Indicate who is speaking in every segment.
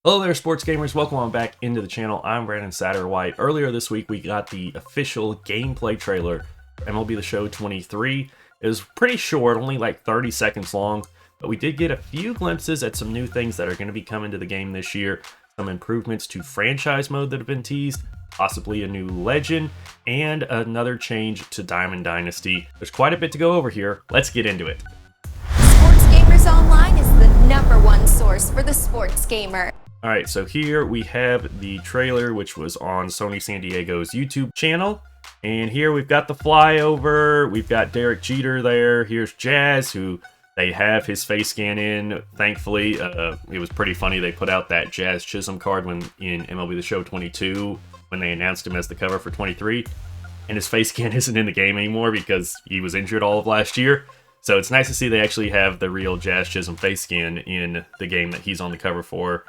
Speaker 1: Hello there, sports gamers. Welcome on back into the channel. I'm Brandon Satterwhite. Earlier this week, we got the official gameplay trailer for MLB The Show 23. It was pretty short, only like 30 seconds long, but we did get a few glimpses at some new things that are going to be coming to the game this year. Some improvements to franchise mode that have been teased, possibly a new legend, and another change to Diamond Dynasty. There's quite a bit to go over here. Let's get into it.
Speaker 2: Sports Gamers Online is the #1 source for the sports gamer.
Speaker 1: Alright, so here we have the trailer, which was on Sony San Diego's YouTube channel. And here we've got the flyover, we've got Derek Jeter there, here's Jazz, who they have his face scan in, thankfully. It was pretty funny, they put out that Jazz Chisholm card when in MLB The Show 22, when they announced him as the cover for 23. And his face scan isn't in the game anymore because he was injured all of last year. So it's nice to see they actually have the real Jazz Chisholm face scan in the game that he's on the cover for.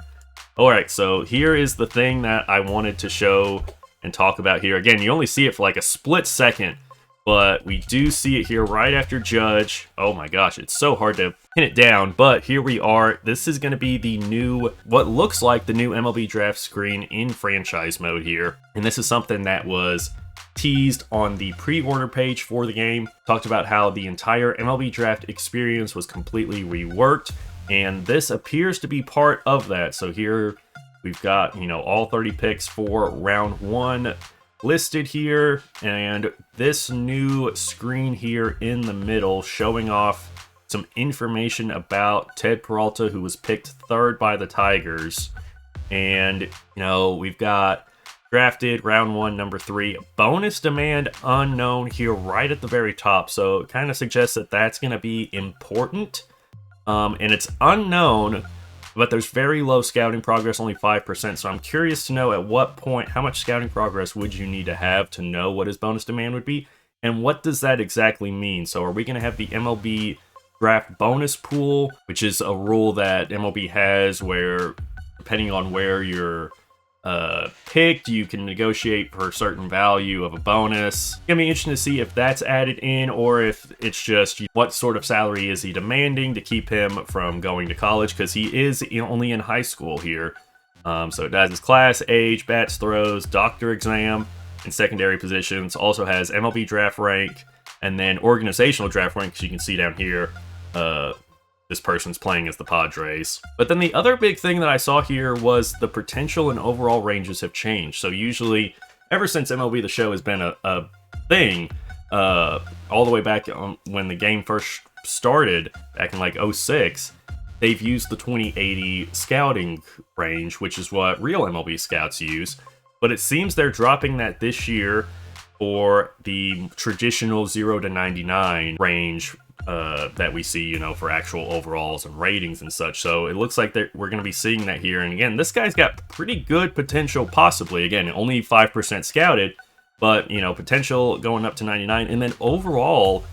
Speaker 1: Alright, so here is the thing that I wanted to show and talk about here. Again, you only see it for like a split second, but we do see it here right after Judge. Oh my gosh, it's so hard to pin it down, but here we are. This is going to be the new, what looks like the new MLB draft screen in franchise mode here. And this is something that was teased on the pre-order page for the game. Talked about how the entire MLB draft experience was completely reworked. And this appears to be part of that. So here we've got, all 30 picks for round 1 listed here. And this new screen here in the middle showing off some information about Ted Peralta, who was picked 3rd by the Tigers. And, we've got drafted round 1, number 3. Bonus demand unknown here right at the very top. So it kind of suggests that that's going to be important. And it's unknown, but there's very low scouting progress, only 5%. So I'm curious to know at what point, how much scouting progress would you need to have to know what his bonus demand would be? And what does that exactly mean? So are we going to have the MLB draft bonus pool, which is a rule that MLB has where depending on where you're picked, you can negotiate for a certain value of a bonus. It's gonna be interesting to see if that's added in or if it's just what sort of salary is he demanding to keep him from going to college, because he is only in high school here. So it has his class, age, bats, throws, doctor exam, and secondary positions. Also has MLB draft rank and then organizational draft rank, because you can see down here this person's playing as the Padres. But then the other big thing that I saw here was the potential and overall ranges have changed. So usually, ever since MLB The Show has been a thing, all the way back when the game first started, back in like 06, they've used the 2080 scouting range, which is what real MLB scouts use. But it seems they're dropping that this year for the traditional 0 to 99 range that we see, for actual overalls and ratings and such. So it looks like we're going to be seeing that here. And again, this guy's got pretty good potential, possibly. Again, only 5% scouted, but, potential going up to 99. And then overall,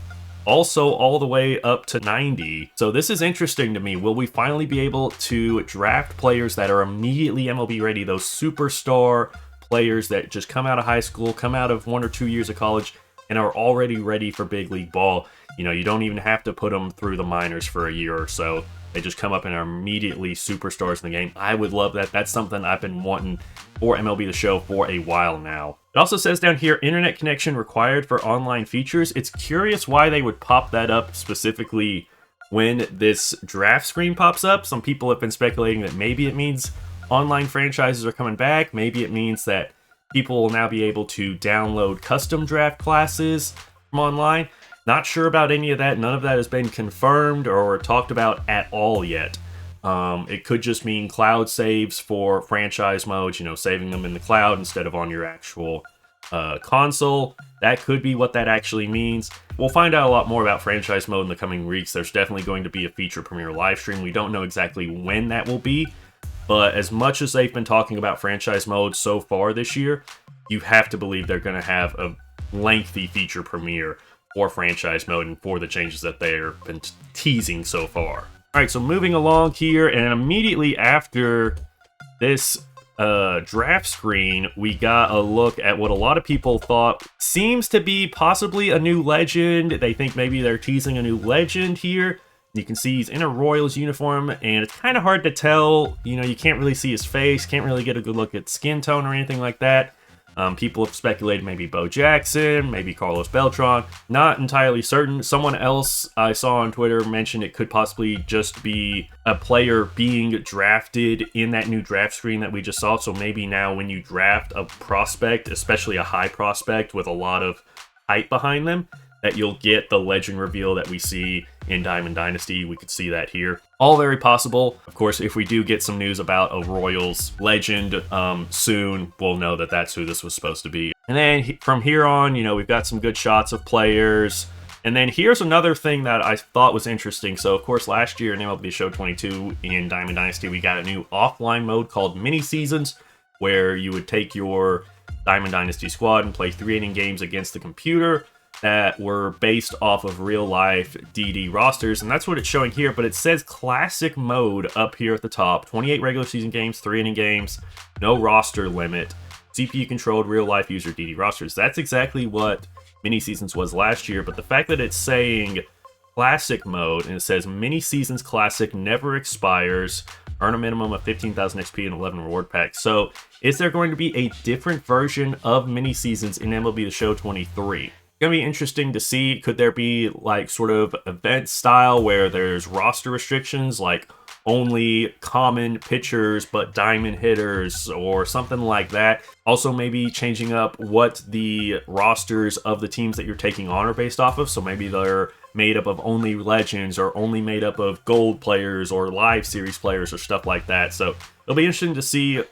Speaker 1: also all the way up to 90. So this is interesting to me. Will we finally be able to draft players that are immediately MLB ready, those superstar players that just come out of high school, come out of 1 or 2 years of college, and are already ready for big league ball? You don't even have to put them through the minors for a year or so. They just come up and are immediately superstars in the game. I would love that. That's something I've been wanting for MLB The Show for a while now. It also says down here, internet connection required for online features. It's curious why they would pop that up specifically when this draft screen pops up. Some people have been speculating that maybe it means online franchises are coming back. Maybe it means that people will now be able to download custom draft classes from online. Not sure about any of that. None of that has been confirmed or talked about at all yet. It could just mean cloud saves for franchise modes, saving them in the cloud instead of on your actual console. That could be what that actually means. We'll find out a lot more about franchise mode in the coming weeks. There's definitely going to be a feature premiere live stream. We don't know exactly when that will be, but as much as they've been talking about franchise mode so far this year, you have to believe they're going to have a lengthy feature premiere for franchise mode and for the changes that they've been teasing so far. Alright, so moving along here, and immediately after this draft screen, we got a look at what a lot of people thought seems to be possibly a new legend. They think maybe they're teasing a new legend here. You can see he's in a Royals uniform, and it's kind of hard to tell. You know, you can't really see his face, can't really get a good look at skin tone or anything like that. People have speculated maybe Bo Jackson, maybe Carlos Beltran. Not entirely certain. Someone else I saw on Twitter mentioned it could possibly just be a player being drafted in that new draft screen that we just saw. So maybe now when you draft a prospect, especially a high prospect with a lot of hype behind them, that you'll get the legend reveal that we see in Diamond Dynasty. We could see that here. All very possible. Of course, if we do get some news about a Royals legend soon, we'll know that that's who this was supposed to be. And then from here on, you know, we've got some good shots of players. And then here's another thing that I thought was interesting. So, of course, last year in MLB The Show 22 in Diamond Dynasty, we got a new offline mode called Mini Seasons, where you would take your Diamond Dynasty squad and play 3-inning games against the computer that were based off of real-life DD rosters, and that's what it's showing here, but it says Classic Mode up here at the top. 28 regular season games, 3-inning games, no roster limit, CPU-controlled real-life user DD rosters. That's exactly what Mini Seasons was last year, but the fact that it's saying Classic Mode, and it says Mini Seasons Classic never expires, earn a minimum of 15,000 XP and 11 reward packs. So, is there going to be a different version of Mini Seasons in MLB The Show 23? Gonna be interesting to see. Could there be like sort of event style where there's roster restrictions, like only common pitchers but diamond hitters or something like that? Also maybe changing up what the rosters of the teams that you're taking on are based off of. So maybe they're made up of only legends or only made up of gold players or live series players or stuff like that. So it'll be interesting to see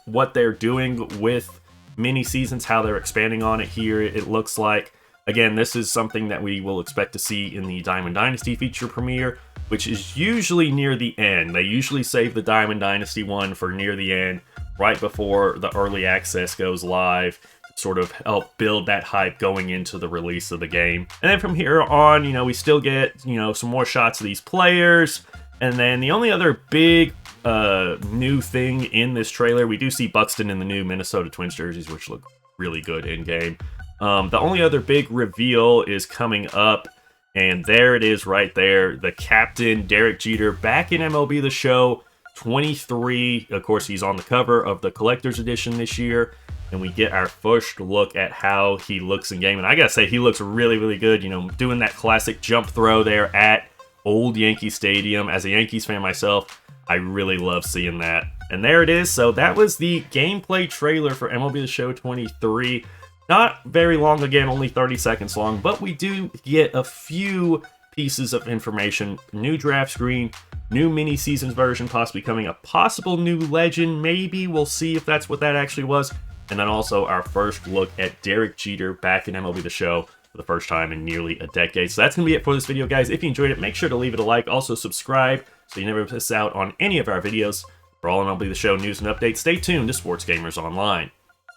Speaker 1: what they're doing with Mini Seasons, how they're expanding on it here. It looks like, again, this is something that we will expect to see in the Diamond Dynasty feature premiere, which is usually near the end. They usually save the Diamond Dynasty one for near the end, right before the early access goes live, sort of help build that hype going into the release of the game. And then from here on, you know, we still get, you know, some more shots of these players. And then the only other big new thing in this trailer, we do see Buxton in the new Minnesota Twins jerseys, which look really good in game. The only other big reveal is coming up, and there it is right there. The captain, Derek Jeter, back in MLB The Show 23. Of course, he's on the cover of the Collector's Edition this year, and we get our first look at how he looks in game. And I gotta say, he looks really, really good. You know, doing that classic jump throw there at Old Yankee Stadium. As a Yankees fan myself, I really love seeing that. And there it is. So that was the gameplay trailer for MLB The Show 23. Not very long, again, only 30 seconds long, but we do get a few pieces of information. New draft screen, new Mini Seasons version possibly coming, a possible new legend, maybe. We'll see if that's what that actually was. And then also our first look at Derek Jeter back in MLB The Show for the first time in nearly a decade. So that's going to be it for this video, guys. If you enjoyed it, make sure to leave it a like. Also, subscribe so you never miss out on any of our videos. For all MLB The Show news and updates, stay tuned to Sports Gamers Online.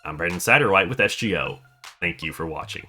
Speaker 1: I'm Brandon Satterwhite with SGO. Thank you for watching.